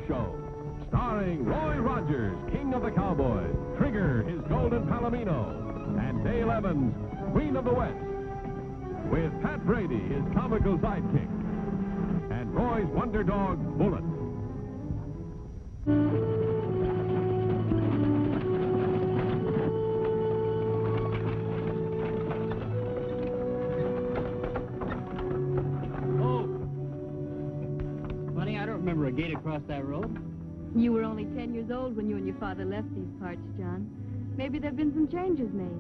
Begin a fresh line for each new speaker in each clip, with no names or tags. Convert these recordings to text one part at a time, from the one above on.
Show, starring Roy Rogers, King of the Cowboys, Trigger, his golden palomino, and Dale Evans, Queen of the West, with Pat Brady, his comical sidekick, and Roy's wonder dog, Bullet.
Remember a gate across that road?
You were only 10 years old when you and your father left these parts, John. Maybe there have been some changes made.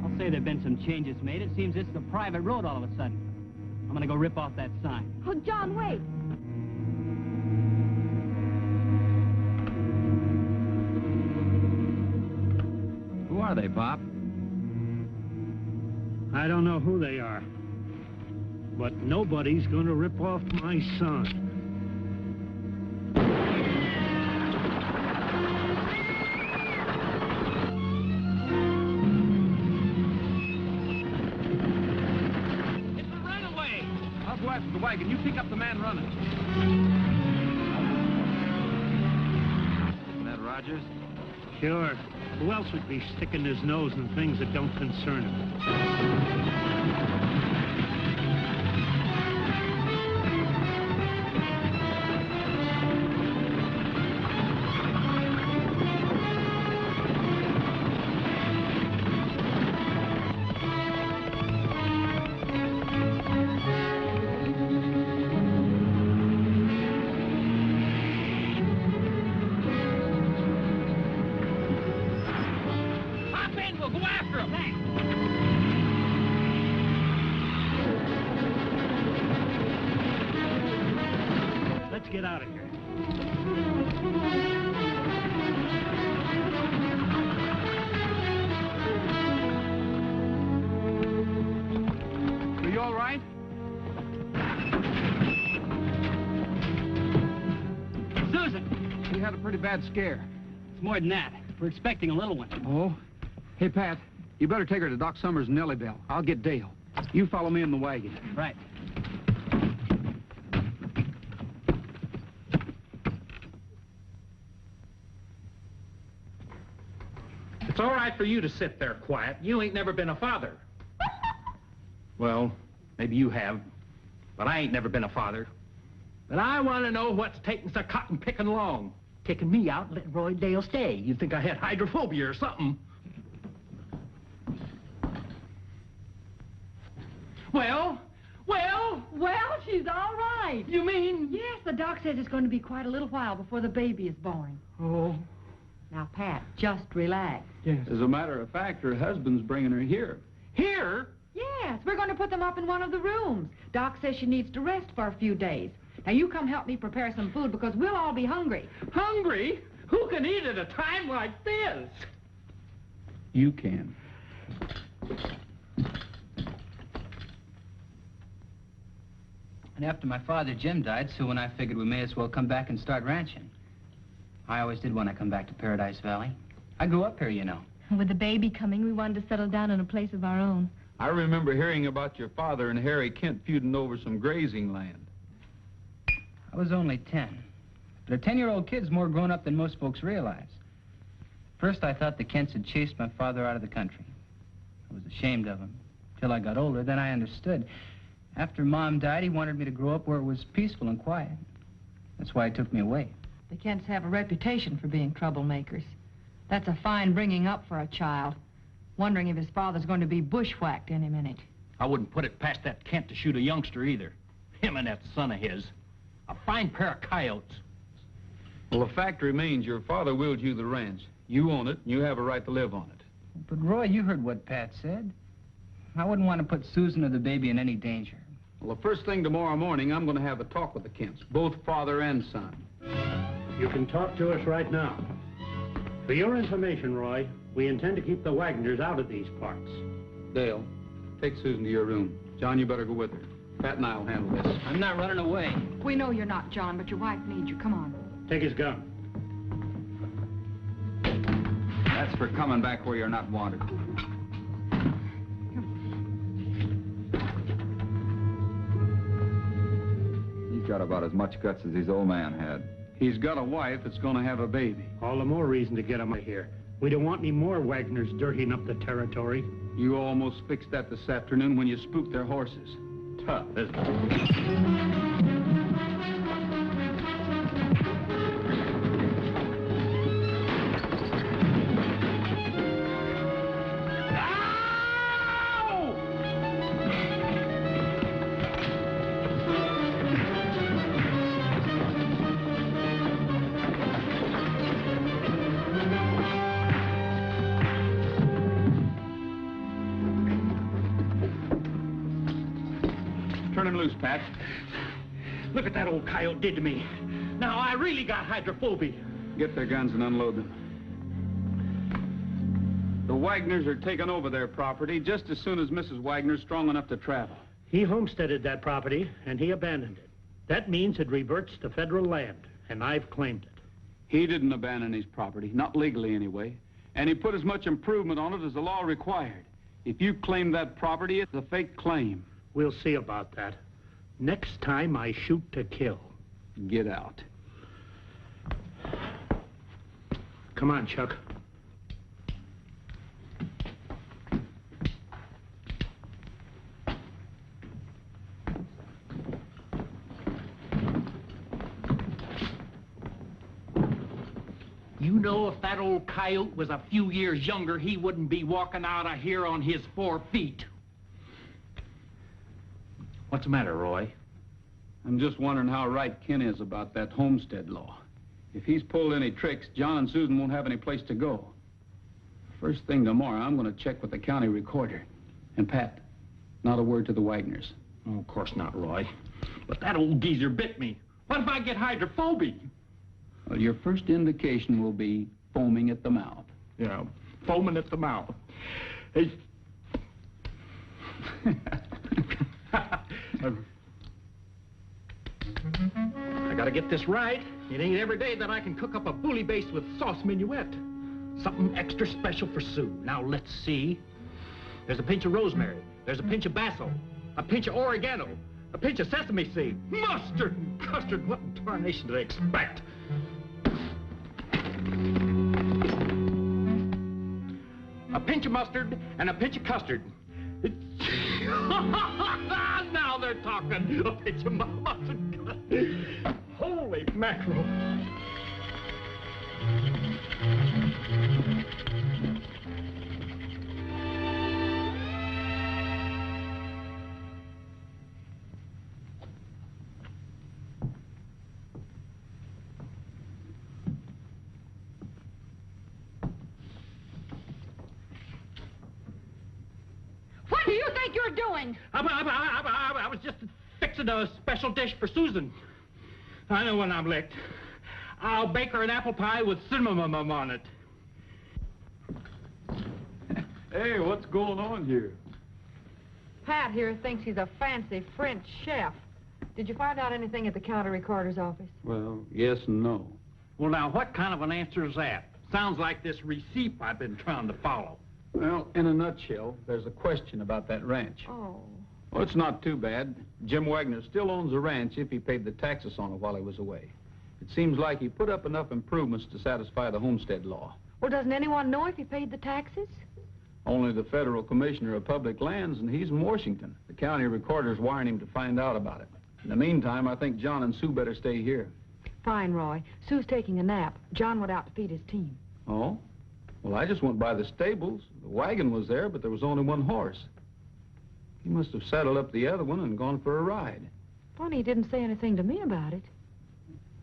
I'll say there have been some changes made. It seems this is a private road all of a sudden. I'm gonna go rip off that sign.
Oh, John, wait.
Who are they, Pop?
I don't know who they are, but nobody's gonna rip off my son.
It's a runaway! I'll go after the wagon. You pick up the man running. Isn't that Rogers?
Sure. Who else would be sticking his nose in things that don't concern him? Let's get out of here.
Are you all right?
Susan!
We had a pretty bad scare.
It's more than that. We're expecting a little one.
Oh? Hey, Pat, you better take her to Doc Summers' Nellybelle. I'll get Dale. You follow me in the wagon.
Right.
It's all right for you to sit there quiet. You ain't never been a father. Well, maybe you have, but I ain't never been a father. But I want to know what's taking so cotton picking long. Kicking me out and letting Roy Dale stay. You'd think I had hydrophobia or something. Well,
Well, she's all right.
you mean?
Yes, the doc says it's going to be quite a little while before the baby is born.
Oh,
Now, Pat, just relax.
yes.
As a matter of fact, her husband's bringing her here.
Here?
Yes, we're going to put them up in one of the rooms. Doc says she needs to rest for a few days. Now, you come help me prepare some food because we'll all be hungry.
Hungry? Who can eat at a time like this?
You can.
And after my father, Jim, died, Sue and I figured we may as well come back and start ranching. I always did want to come back to Paradise Valley. I grew up here, you know.
With the baby coming, we wanted to settle down in a place of our own.
I remember hearing about your father and Harry Kent feuding over some grazing land.
I was only 10. But a 10-year-old kid's more grown up than most folks realize. First, I thought the Kents had chased my father out of the country. I was ashamed of him. Till I got older, then I understood. After Mom died, he wanted me to grow up where it was peaceful and quiet. That's why he took me away.
The Kents have a reputation for being troublemakers. That's a fine bringing up for a child. Wondering if his father's going to be bushwhacked any minute.
I wouldn't put it past that Kent to shoot a youngster either. Him and that son of his. A fine pair of coyotes.
Well, the fact remains your father willed you the ranch. You own it, and you have a right to live on it.
But, Roy, you heard what Pat said. I wouldn't want to put Susan or the baby in any danger.
Well, the first thing tomorrow morning, I'm going to have a talk with the Kents, both father and son.
You can talk to us right now. For your information, Roy, we intend to keep the Wagners out of these parts.
Dale, take Susan to your room. John, you better go with her. Pat and I will handle this.
I'm not running away.
We know you're not, John, but your wife needs you. Come on.
Take his gun.
That's for coming back where you're not wanted. He's got about as much guts as his old man had.
He's got a wife that's going to have a baby.
All the more reason to get him out of here. We don't want any more Wagners dirtying up the territory.
You almost fixed that this afternoon when you spooked their horses.
Tough, isn't it?
Turn him loose, Pat.
Look what that old coyote did to me. Now, I really got hydrophobia.
Get their guns and unload them. The Wagners are taking over their property just as soon as Mrs. Wagner's strong enough to travel.
He homesteaded that property, and he abandoned it. That means it reverts to federal land, and I've claimed it.
He didn't abandon his property, not legally anyway, and he put as much improvement on it as the law required. If you claim that property, it's a fake claim.
We'll see about that. Next time I shoot to kill.
Get out.
Come on, Chuck.
You know, if that old coyote was a few years younger, he wouldn't be walking out of here on his 4 feet. What's the matter, Roy?
I'm just wondering how right Ken is about that homestead law. If he's pulled any tricks, John and Susan won't have any place to go. First thing tomorrow, I'm going to check with the county recorder. And Pat, not a word to the Wagners.
Oh, of course not, Roy. But that old geezer bit me. What if I get hydrophobia?
Well, your first indication will be foaming at the mouth.
Yeah, foaming at the mouth. Hey. I gotta get this right. It ain't every day that I can cook up a bouillabaisse with sauce minuet. Something extra special for Sue. Now, let's see. There's a pinch of rosemary. There's a pinch of basil. A pinch of oregano. A pinch of sesame seed. Mustard and custard. What in tarnation did I expect? A pinch of mustard and a pinch of custard. Now they're talking. A pinch of mustard. Holy mackerel.
What do you think you're doing?
I was just fixing a special dish for Susan. I know when I'm licked. I'll bake her an apple pie with cinnamon on it.
Hey, what's going on here?
Pat here thinks he's a fancy French chef. Did you find out anything at the county recorder's office?
Well, yes and no.
Well, now, what kind of an answer is that? Sounds like this receipt I've been trying to follow.
Well, in a nutshell, there's a question about that ranch.
Oh.
Well, it's not too bad. Jim Wagner still owns the ranch if he paid the taxes on it while he was away. It seems like he put up enough improvements to satisfy the homestead law.
Well, doesn't anyone know if he paid the taxes?
Only the federal commissioner of public lands, and he's in Washington. The county recorder's wiring him to find out about it. In the meantime, I think John and Sue better stay here.
Fine, Roy. Sue's taking a nap. John went out to feed his team.
Oh? Well, I just went by the stables. The wagon was there, but there was only one horse. He must have saddled up the other one and gone for a ride.
Funny he didn't say anything to me about it.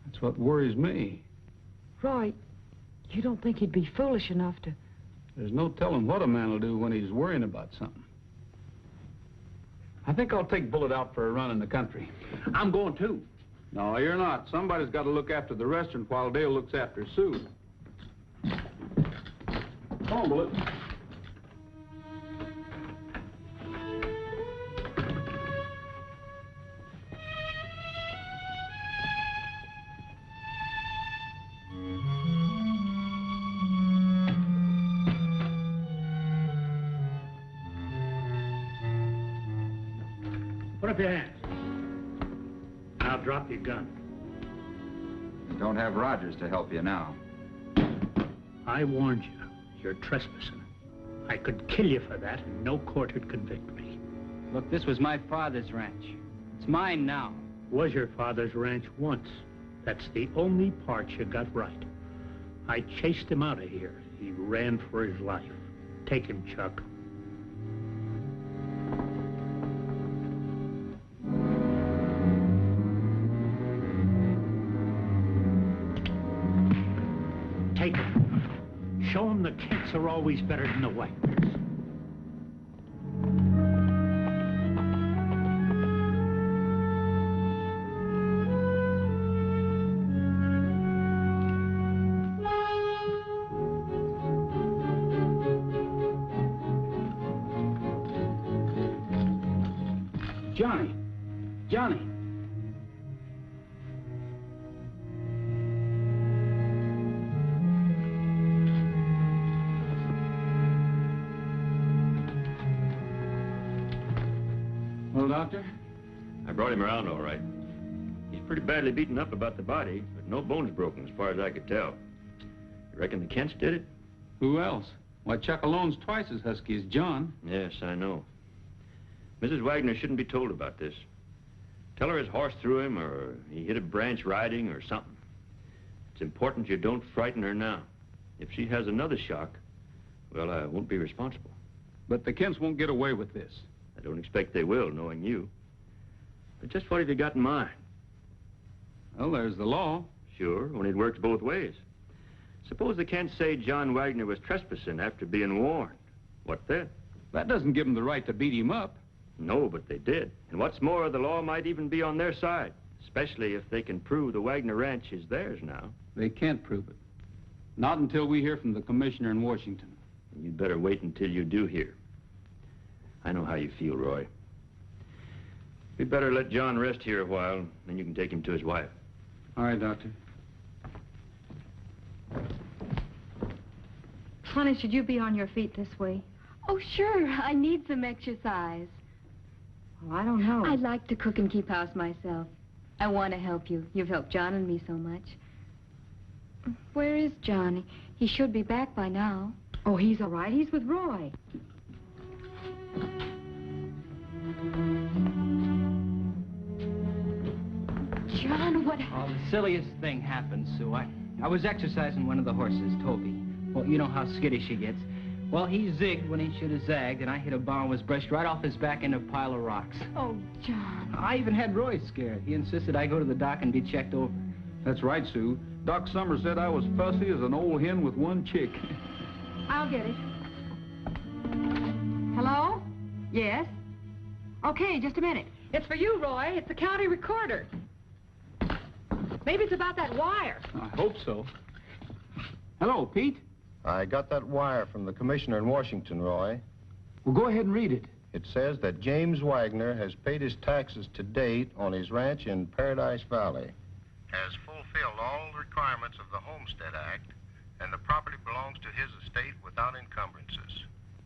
That's what worries me.
Roy, you don't think he'd be foolish enough to...
There's no telling what a man will do when he's worrying about something. I think I'll take Bullet out for a run in the country.
I'm going too.
No, you're not. Somebody's got to look after the restaurant while Dale looks after Sue. Come on, Bullet.
Put up your hands. Now drop your gun.
You don't have Rogers to help you now.
I warned you. You're trespassing. I could kill you for that, and no court would convict me.
Look, this was my father's ranch. It's mine now.
Was your father's ranch once. That's the only part you got right. I chased him out of here. He ran for his life. Take him, Chuck. Take him. Show him the Kents are always better than the Wagners.
Johnny! Johnny! Well, Doctor?
I brought him around all right. He's pretty badly beaten up about the body, but no bones broken as far as I could tell. You reckon the Kents did it?
Who else? Why, Chuck alone's twice as husky as John.
Yes, I know. Mrs. Wagner shouldn't be told about this. Tell her his horse threw him, or he hit a branch riding, or something. It's important you don't frighten her now. If she has another shock, well, I won't be responsible.
But the Kents won't get away with this.
I don't expect they will, knowing you. But just what have you got in mind?
Well, there's the law.
Sure, only it works both ways. Suppose the Kents say John Wagner was trespassing after being warned. What then?
That doesn't give them the right to beat him up.
No, but they did. And what's more, the law might even be on their side, especially if they can prove the Wagner Ranch is theirs now.
They can't prove it. Not until we hear from the commissioner in Washington.
And you'd better wait until you do hear. I know how you feel, Roy. We'd better let John rest here a while, then you can take him to his wife.
All right, Doctor.
Honey, should you be on your feet this way?
Oh, sure. I need some exercise.
Well, I don't know.
I'd like to cook and keep house myself. I want to help you. You've helped John and me so much. Where is Johnny? He should be back by now.
Oh, he's all right. He's with Roy.
John, what...
Oh, the silliest thing happened, Sue. I was exercising one of the horses, Toby. Well, you know how skittish he gets. Well, he zigged when he should have zagged, and I hit a bar and was brushed right off his back into a pile of rocks.
Oh, John.
I even had Roy scared. He insisted I go to the doc and be checked over.
That's right, Sue. Doc Summers said I was fussy as an old hen with one chick.
I'll get it. Hello? Yes? Okay, just a minute. It's for you, Roy. It's the county recorder. Maybe it's about that wire.
I hope so. Hello, Pete.
I got that wire from the commissioner in Washington, Roy.
Well, go ahead and read it.
It says that James Wagner has paid his taxes to date on his ranch in Paradise Valley. Has fulfilled all the requirements of the Homestead Act, and the property belongs to his estate without encumbrances.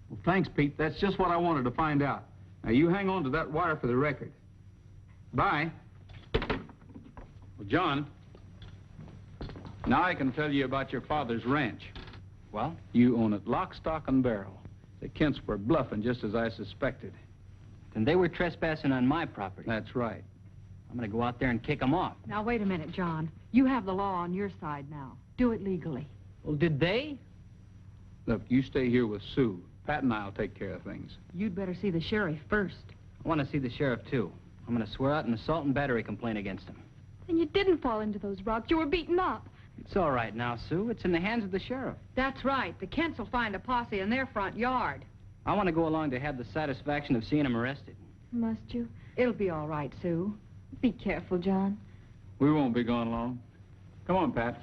Well, thanks, Pete. That's just what I wanted to find out. Now, you hang on to that wire for the record. Bye. Well, John, now I can tell you about your father's ranch.
Well?
You own it lock, stock, and barrel. The Kents were bluffing just as I suspected.
Then they were trespassing on my property.
That's right.
I'm going to go out there and kick them off.
Now, wait a minute, John. You have the law on your side now. Do it legally.
Well, did they?
Look, you stay here with Sue. Pat and I'll take care of things.
You'd better see the sheriff first.
I want to see the sheriff, too. I'm going to swear out an assault and battery complaint against him.
And you didn't fall into those rocks. You were beaten up.
It's all right now, Sue. It's in the hands of the sheriff.
That's right. The Kents will find a posse in their front yard.
I want to go along to have the satisfaction of seeing him arrested.
Must you?
It'll be all right, Sue.
Be careful, John.
We won't be gone long. Come on, Pat.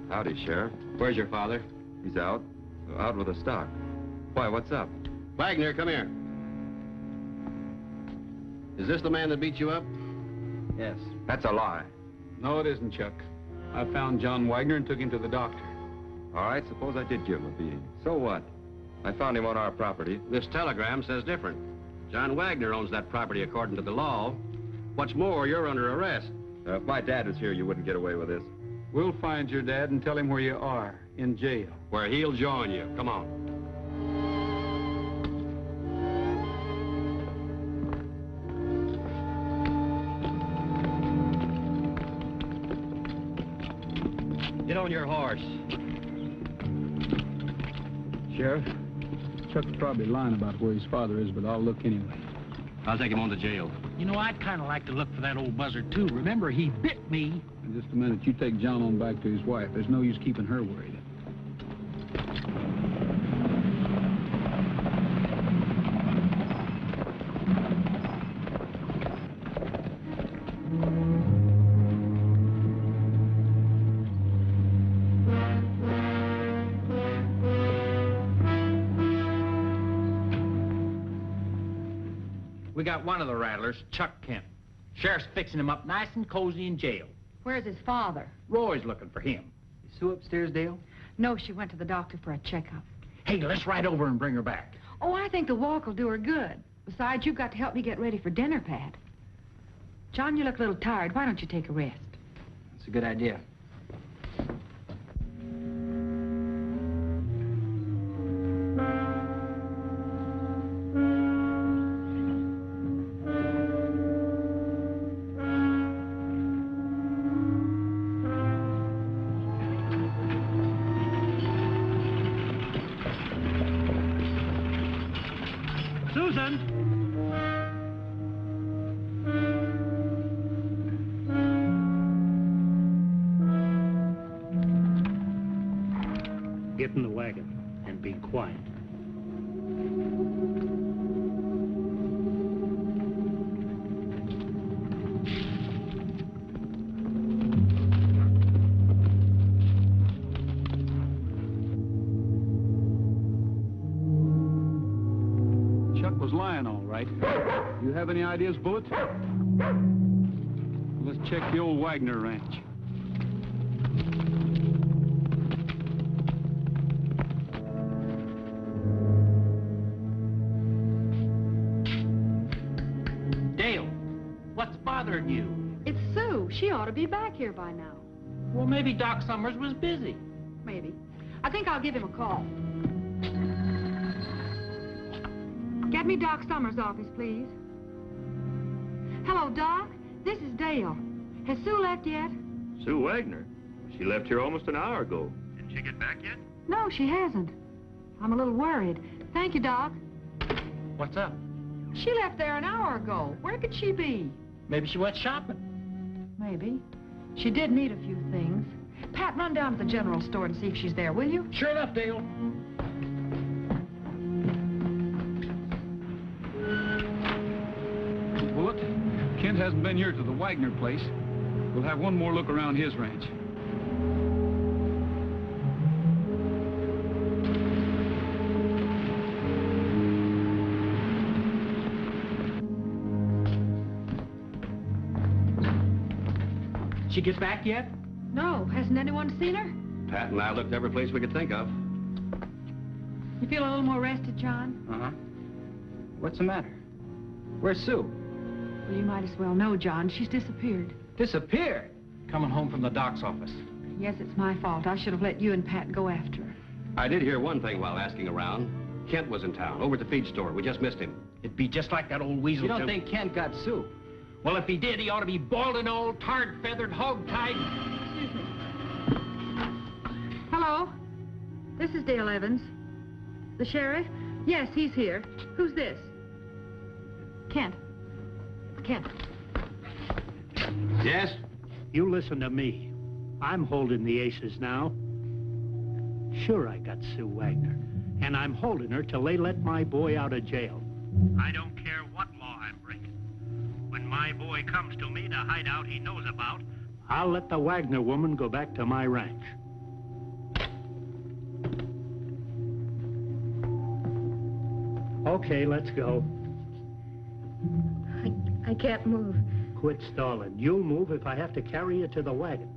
Howdy, Sheriff.
Where's your father?
He's out. Out with the stock. Why, what's up?
Wagner, come here. Is this the man that beat you up?
Yes.
That's a lie.
No, it isn't, Chuck. I found John Wagner and took him to the doctor.
All right, suppose I did give him a beating. So what? I found him on our property.
This telegram says different. John Wagner owns that property according to the law. What's more, you're under arrest.
If my dad was here, you wouldn't get away with this.
We'll find your dad and tell him where you are, in jail.
Where he'll join you. Come on. Get on your horse.
Sheriff, Chuck's probably lying about where his father is, but I'll look anyway.
I'll take him on to jail.
You know, I'd kind of like to look for that old buzzard, too. Remember, he bit me.
In just a minute, you take John on back to his wife. There's no use keeping her worried.
We got one of the rattlers, Chuck Kent. Sheriff's fixing him up nice and cozy in jail.
Where's his father?
Roy's looking for him.
Is Sue upstairs, Dale?
No, she went to the doctor for a checkup.
Hey, let's ride over and bring her back.
Oh, I think the walk will do her good. Besides, you've got to help me get ready for dinner, Pat. John, you look a little tired. Why don't you take a rest?
That's a good idea.
Get in the wagon and be quiet.
Chuck was lying, all right. You have any ideas, Bullet? Let's check the old Wagner ranch.
You.
It's Sue. She ought to be back here by now.
Well, maybe Doc Summers was busy.
Maybe. I think I'll give him a call. Get me Doc Summers' office, please. Hello, Doc. This is Dale. Has Sue left yet?
Sue Wagner? She left here almost an hour ago. Didn't she get back yet?
No, she hasn't. I'm a little worried. Thank you, Doc.
What's up?
She left there an hour ago. Where could she be?
Maybe she went shopping.
Maybe. She did need a few things. Pat, run down to the general store and see if she's there, will you?
Sure enough, Dale.
Bullet, Kent hasn't been here to the Wagner place. We'll have one more look around his ranch.
She get back yet?
No. Hasn't anyone seen her?
Pat and I looked every place we could think of.
You feel a little more rested, John?
Uh-huh. What's the matter? Where's Sue?
Well, you might as well know, John. She's disappeared.
Disappeared?
Coming home from the doc's office.
Yes, it's my fault. I should have let you and Pat go after her.
I did hear one thing while asking around. Kent was in town, over at the feed store. We just missed him.
It'd be just like that old weasel.
You don't think Kent got Sue?
Well, if he did, he ought to be bald and old, tarred, feathered, hog-tied.
Hello? This is Dale Evans. The sheriff? Yes, he's here. Who's this? Kent. Kent.
Yes?
You listen to me. I'm holding the aces now. Sure, I got Sue Wagner. And I'm holding her till they let my boy out of jail. I don't care what law I'm breaking. When my boy comes to me, the hideout he knows about, I'll let the Wagner woman go back to my ranch. Okay, let's go.
I can't move.
Quit stalling. You'll move if I have to carry you to the wagon.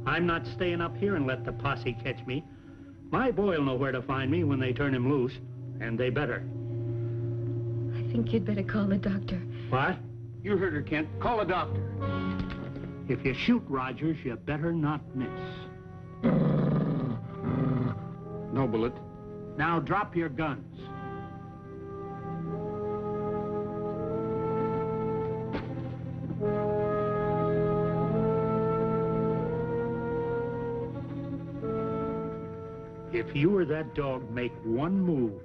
I'm not staying up here and let the posse catch me. My boy'll know where to find me when they turn him loose, and they better.
I think you'd better call the doctor.
What?
You heard her, Kent. Call a doctor.
If you shoot Rogers, you better not miss.
No bullet.
Now drop your guns. If you or that dog make one move...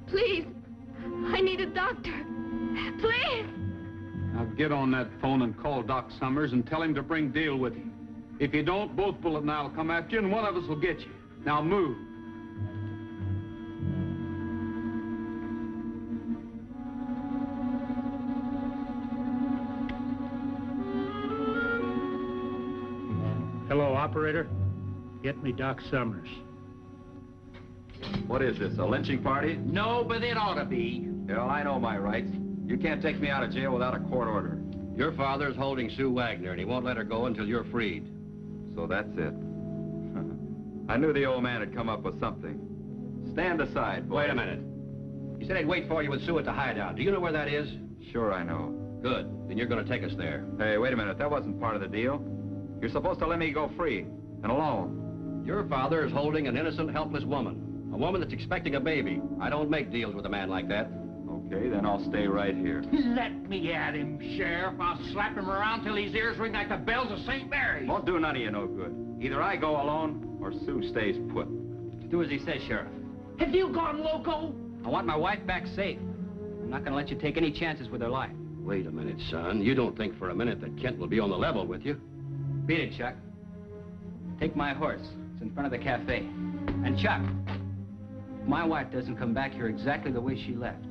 Please, I need a doctor. Please.
Now get on that phone and call Doc Summers and tell him to bring Dale with him. If you don't, both Bullet and I'll come after you, and one of us will get you. Now move.
Hello, operator. Get me Doc Summers.
What is this, a lynching party?
No, but it ought to be.
Well, I know my rights. You can't take me out of jail without a court order.
Your father's holding Sue Wagner, and he won't let her go until you're freed.
So that's it. I knew the old man had come up with something. Stand aside, boy.
Wait a minute. He said he'd wait for you with Sue at the hideout. Do you know where that is?
Sure I know.
Good. Then you're going to take us there.
Hey, wait a minute. That wasn't part of the deal. You're supposed to let me go free and alone.
Your father is holding an innocent, helpless woman. A woman that's expecting a baby. I don't make deals with a man like that.
Okay, then I'll stay right here.
Let me at him, Sheriff. I'll slap him around till his ears ring like the bells of St. Mary's.
Won't do none of you no good. Either I go alone or Sue stays put.
Do as he says, Sheriff.
Have you gone loco?
I want my wife back safe. I'm not going to let you take any chances with her life.
Wait a minute, son. You don't think for a minute that Kent will be on the level with you?
Beat it, Chuck. Take my horse. It's in front of the cafe. And Chuck, if my wife doesn't come back here exactly the way she left,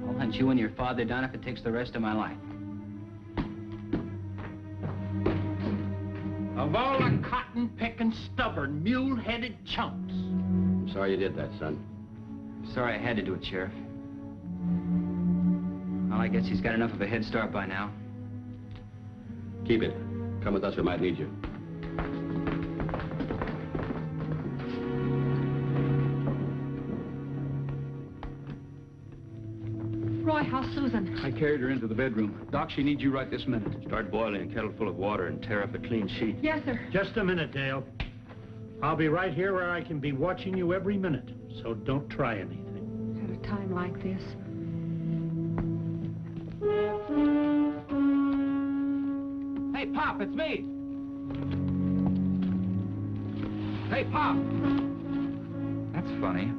I'll hunt you and your father down if it takes the rest of my life.
Of all the cotton-picking, stubborn, mule-headed chumps.
I'm sorry you did that, son.
Sorry I had to do it, Sheriff. Well, I guess he's got enough of a head start by now.
Keep it. Come with us, we might need you.
Roy, how's Susan?
I carried her into the bedroom. Doc, she needs you right this minute.
Start boiling a kettle full of water and tear up a clean sheet.
Yes, sir.
Just a minute, Dale. I'll be right here where I can be watching you every minute, so don't try anything.
At a time like this.
Hey, Pop, it's me. Hey, Pop.
That's funny.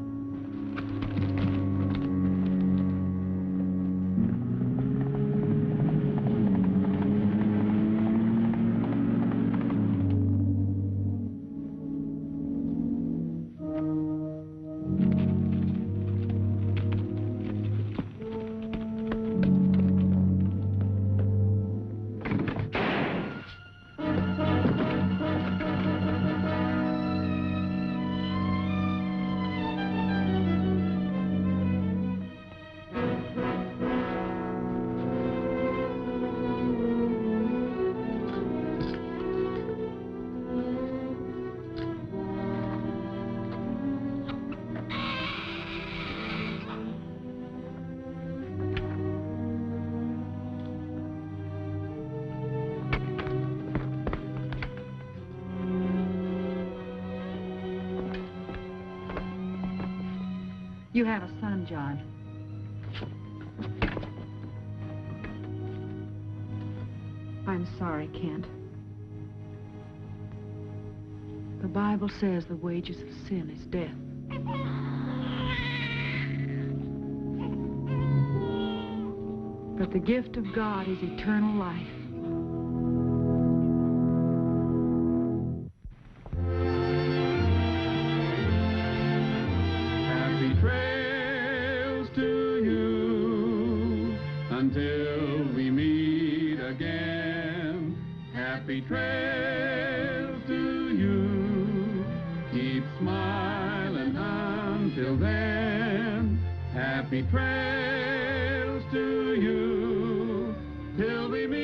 You have a son, John. I'm sorry, Kent. The Bible says the wages of sin is death. But the gift of God is eternal life.
Happy trails to you until we meet again. Happy trails to you. Keep smiling until then. Happy trails to you till we meet.